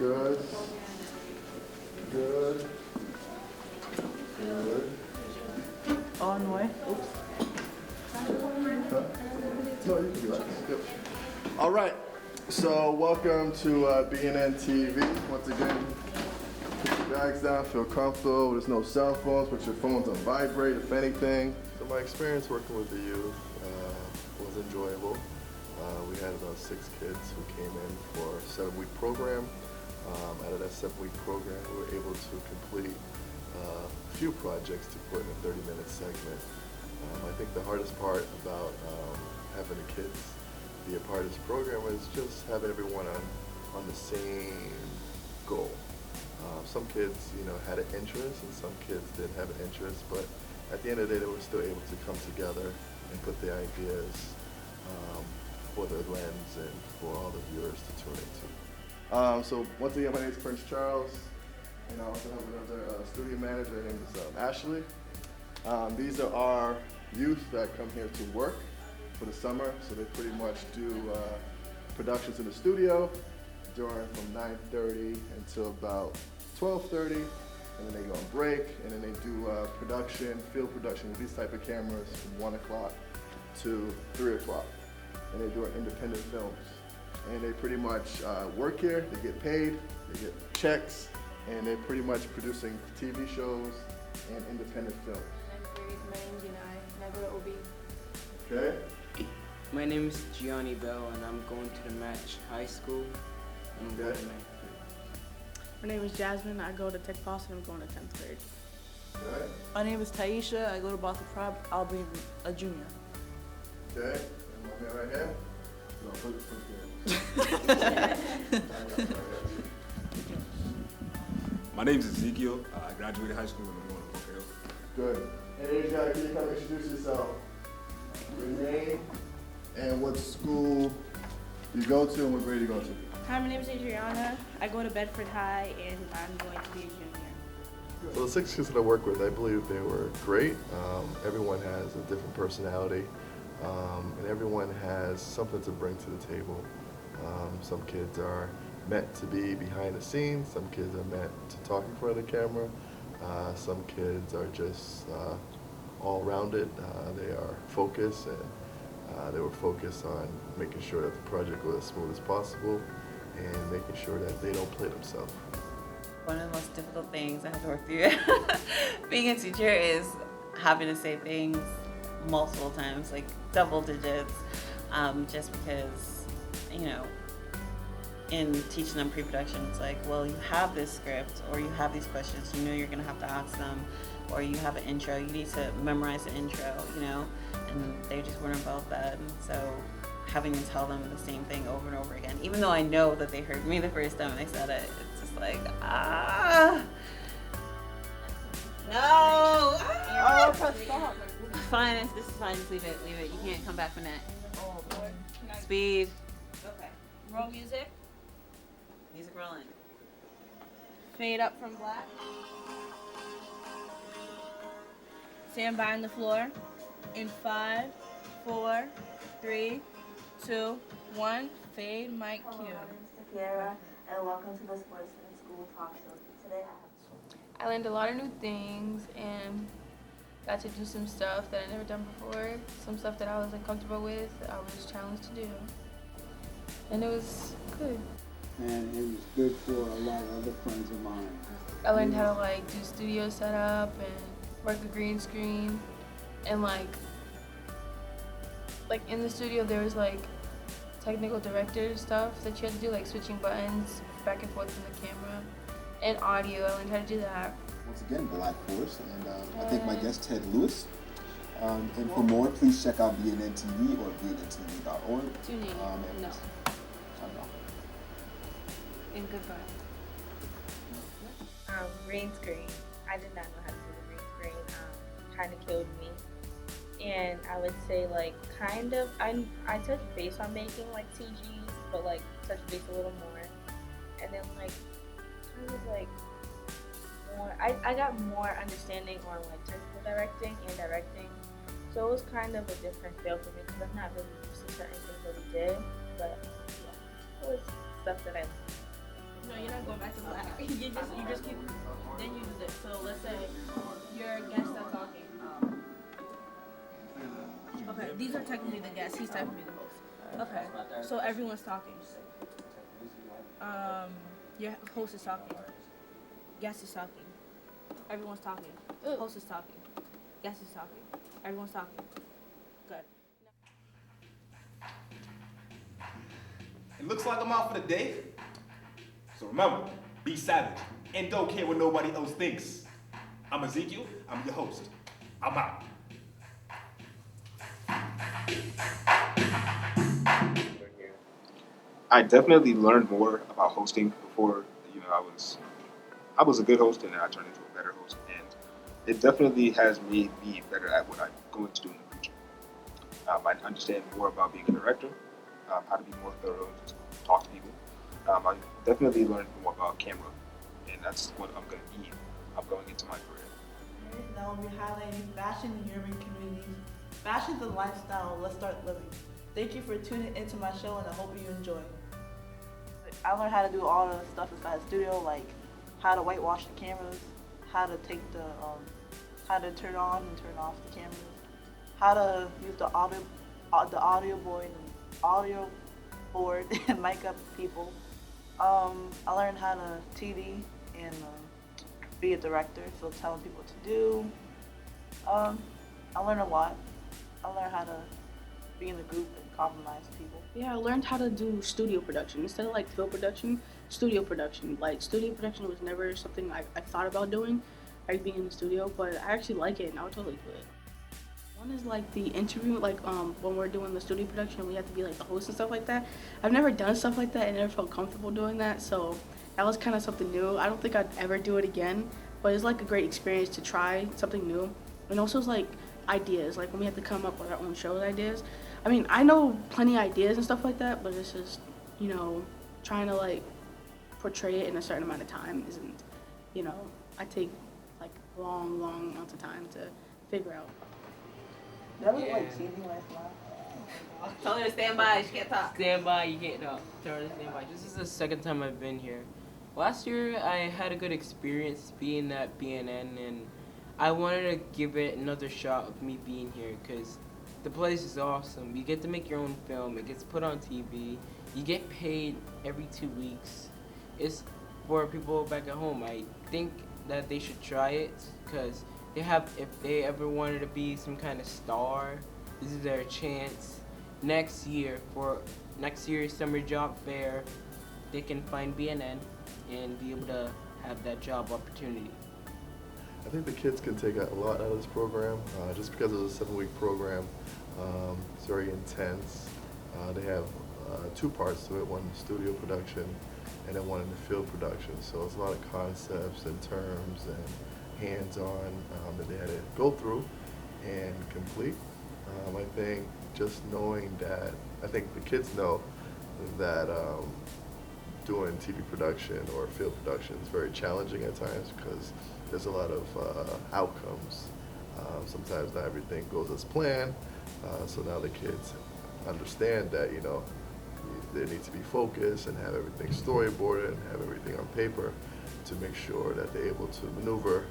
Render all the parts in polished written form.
Good. Good. Good. On the way. Oops. No, you can be like this. Yep. All right. So welcome to BNN TV. Once again, put your bags down, feel comfortable. There's no cell phones. Put your phones on vibrate, if anything. So my experience working with the youth was enjoyable. We had about 6 kids who came in for a 7-week program. Out of that 7-week program, we were able to complete a few projects to put in a 30-minute segment. I think the hardest part about having the kids be a part of this program is just having everyone on the same goal. Some kids, had an interest, and some kids didn't have an interest, but at the end of the day, they were still able to come together and put their ideas for the lens and for all the viewers to tune into. So once again, my name is Prince Charles, and I also have another studio manager. Her name is Ashley. These are our youth that come here to work for the summer, so they pretty much do productions in the studio from 9:30 until about 12:30, and then they go on break, and then they do field production with these type of cameras from 1 o'clock to 3 o'clock, and they do independent films. And they pretty much work here, they get paid, they get checks, and they're pretty much producing TV shows and independent films. My name's Unai, never will be. Okay? My name is Gianni Bell, and I'm going to the Match High School. Okay. My name is Jasmine. I go to Tech Boston. I'm going to 10th grade. Okay. My name is Taisha. I go to Boston Prep. I'll be a junior. Okay. And my man right here? No, put here. My name is Ezekiel. I graduated high school and I'm going to Boca Hill. Good. And Asia, can you come introduce yourself? Your name and what school you go to and what grade you go to. Hi, my name is Adriana. I go to Bedford High, and I'm going to be a junior. So the 6 kids that I work with, I believe they were great. Everyone has a different personality, and everyone has something to bring to the table. Some kids are meant to be behind the scenes. Some kids are meant to talk in front of the camera. Some kids are just all-rounded. They are focused, and they were focused on making sure that the project was as smooth as possible and making sure that they don't play themselves. One of the most difficult things I have to work through being a teacher is having to say things multiple times, like double digits, just because, in teaching them pre-production, it's like, well, you have this script or you have these questions, you're gonna have to ask them, or you have an intro, you need to memorize the intro, and they just weren't about that. And so having to tell them the same thing over and over again, even though I know that they heard me the first time I said it, it's just like, no! Fine, this is fine, just leave it. You can't come back from that. Speed. Okay. Roll music. Music rolling. Fade up from black. Stand by on the floor. In 5, 4, 3, 2, 1. Fade, mic, cue. Hello, my name is Takiera, and welcome to the Sports and School Talk Show. Today I learned a lot of new things and got to do some stuff that I never done before. Some stuff that I was uncomfortable with, I was challenged to do. And it was good. And it was good for a lot of other friends of mine. I learned how to do studio setup and work a green screen. And in the studio there was technical director stuff that you had to do, like switching buttons back and forth from the camera. And audio, I learned how to do that. Once again, Black Force, and I think my guest Ted Lewis. And for more, please check out BNN TV or BNNTV.org. Tune in. No. And goodbye. green screen. I did not know how to do the green screen. Kind of killed me. And I would say I touched base on making TGs, but touched base a little more. And then I was more. I got more understanding on technical directing and directing. So it was kind of a different feel for me because I'm not really used to certain things that we did. But yeah, it was stuff that I learned. No, you're not going back to black. you just keep. Then you do this. So let's say your guests are talking. Okay, these are technically the guests. He's technically the host. Okay, so everyone's talking. Your host is talking. Guest is talking. Everyone's talking. Host is talking. Guest is talking. Everyone's talking. Good. It looks like I'm out for the day. So remember, be savage and don't care what nobody else thinks. I'm Ezekiel, I'm your host. I'm out. I definitely learned more about hosting before. I was a good host, and then I turned into a better host, and it definitely has made me better at what I'm going to do in the future. I understand more about being a director, how to be more thorough, just talk to people. I definitely learned more about camera, and that's what I'm going to be. I'm going into my career. Now we'll be highlighting fashion in urban communities. Fashion's a lifestyle. Let's start living. Thank you for tuning into my show, and I hope you enjoy. I learned how to do all the stuff inside the studio, like how to whitewash the cameras, how to take how to turn on and turn off the cameras, how to use the audio board and mic up people. I learned how to TD and be a director, so telling people what to do. I learned a lot. I learned how to be in a group and compromise people. Yeah, I learned how to do studio production. Instead of like film production, studio production. Like studio production was never something I thought about doing, like being in the studio, but I actually like it and I would totally do it. One is like the interview, like when we're doing the studio production, we have to be like the host and stuff like that. I've never done stuff like that and never felt comfortable doing that, so that was kind of something new. I don't think I'd ever do it again, but it's like a great experience to try something new. And also it's like ideas, like when we have to come up with our own show ideas. I mean, I know plenty of ideas and stuff like that, but it's just, trying to like portray it in a certain amount of time isn't, I take like long amounts of time to figure out. That was like cheesy last night. Tell her to stand by. She can't talk. Stand by, you can't talk. Tell her to stand by. This is the second time I've been here. Last year, I had a good experience being at BNN, and I wanted to give it another shot of me being here because the place is awesome. You get to make your own film. It gets put on TV. You get paid every 2 weeks. It's for people back at home. I think that they should try it because if they ever wanted to be some kind of star, this is their chance. Next year's summer job fair, they can find BNN and be able to have that job opportunity. I think the kids can take a lot out of this program, just because it's a 7-week program. It's very intense. They have 2 parts to it, one in studio production and then one in the field production. So it's a lot of concepts and terms and hands-on that they had to go through and complete. I think just knowing that, I think the kids know that doing TV production or field production is very challenging at times because there's a lot of outcomes. Sometimes not everything goes as planned, so now the kids understand that, they need to be focused and have everything storyboarded and have everything on paper to make sure that they're able to maneuver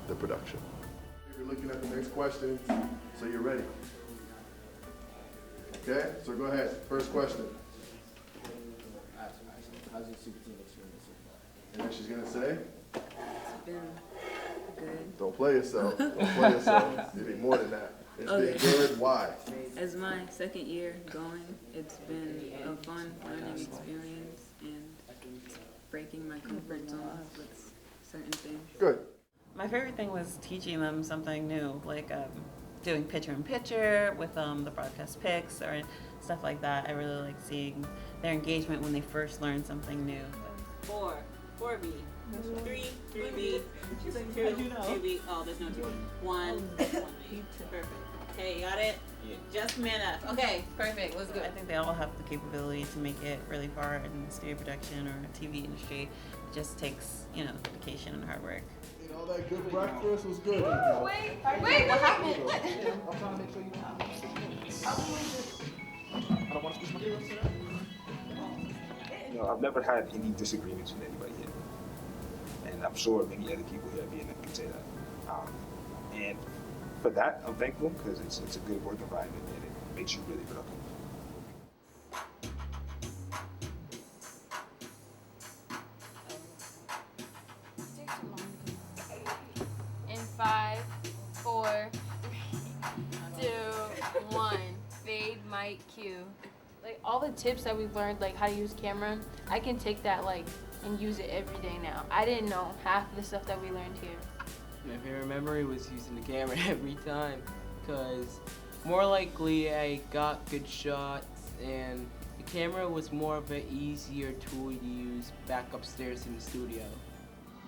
the production. We're looking at the next question, so you're ready. Okay, so go ahead. First question. How's your super team experience so far? And then she's gonna say? It's been good. Don't play yourself. Don't play yourself. You need more than that. It's been good. Why? As my second year going, it's been a fun learning experience and breaking my comfort zone with certain things. Good. My favorite thing was teaching them something new, like doing picture-in-picture with the broadcast pics or stuff like that. I really like seeing their engagement when they first learn something new. 4B, 3B, 2B. Oh, there's no 2B. 1, 1B. Perfect. Okay, you got it? Yeah. Just minute. Okay, perfect. Let's go. I think they all have the capability to make it really far in studio production or TV industry. It just takes, dedication and hard work. All that good breakfast was good. Wait, what happened? I'm trying to make sure you know. I don't want to squeeze my I've never had any disagreements with anybody here. And I'm sure many other people here at B&M can say that. And for that, I'm thankful because it's a good work environment and it makes you really productive. In 5, 4, 3, 2, 1. Fade, mic, cue. Like all the tips that we've learned, like how to use camera, I can take that and use it every day now. I didn't know half the stuff that we learned here. My favorite memory was using the camera every time, because more likely I got good shots, and the camera was more of an easier tool to use back upstairs in the studio.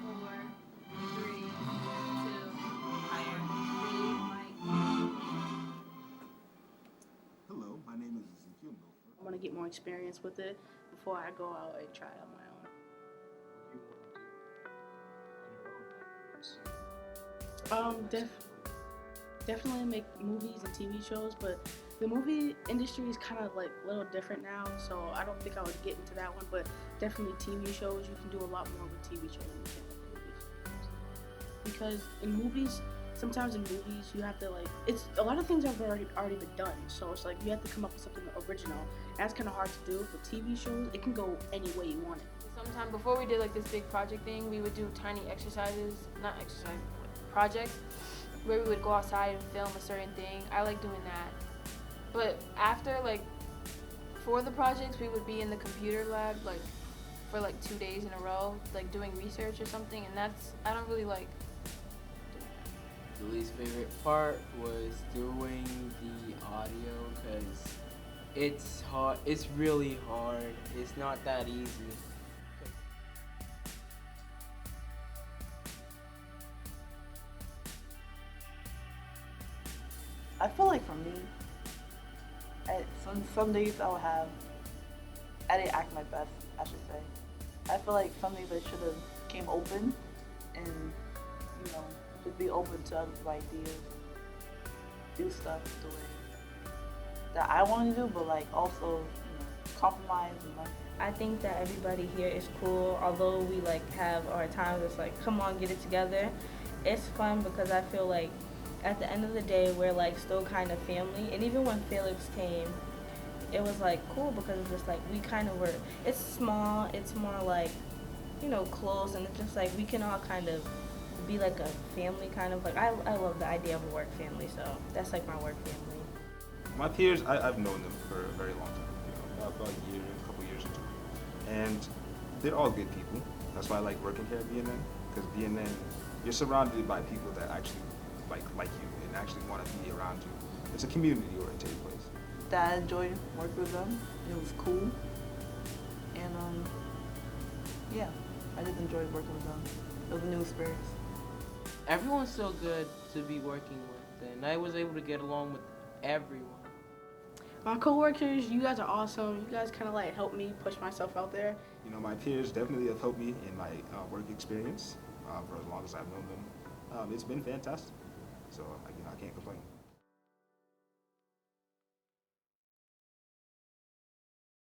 4, 3, 2, higher. Fade, mic. Hello, my name is Ezekiel Milford. I want to get more experience with it before I go out and try it on my own. Definitely make movies and TV shows, but the movie industry is kind of like a little different now, so I don't think I would get into that one, but definitely TV shows, you can do a lot more with TV shows than you can with movies. Because in movies, sometimes in movies, you have to a lot of things have already been done, so it's like you have to come up with something original. That's kind of hard to do. For TV shows, it can go any way you want it. Sometime before we did this big project thing, we would do tiny projects where we would go outside and film a certain thing. I like doing that. But after for the projects, we would be in the computer lab for 2 days in a row, doing research or something, and I don't really like. The least favorite part was doing the audio, because it's hard. It's really hard. It's not that easy. I feel like for me, some days I didn't act my best, I should say. I feel like some days I should have came open and, just be open to other ideas, do stuff the way that I want to do, but also, compromise and I think that everybody here is cool, although we have our times it's come on, get it together. It's fun because I feel like at the end of the day, we're still kind of family. And even when Felix came, it was cool because it's just we kind of were, it's small, it's more close, and it's just we can all kind of be a family kind of. I love the idea of a work family, so that's my work family. My peers, I've known them for a very long time, about a year, a couple years or two. And they're all good people. That's why I like working here at B&M, because B&M, you're surrounded by people that actually like you and actually want to be around you. It's a community-oriented place. that I enjoyed working with them. It was cool. And yeah, I just enjoyed working with them. It was a new experience. Everyone's so good to be working with, and I was able to get along with everyone. My coworkers, you guys are awesome. You guys kind of helped me push myself out there. My peers definitely have helped me in my work experience for as long as I've known them. It's been fantastic, so I can't complain.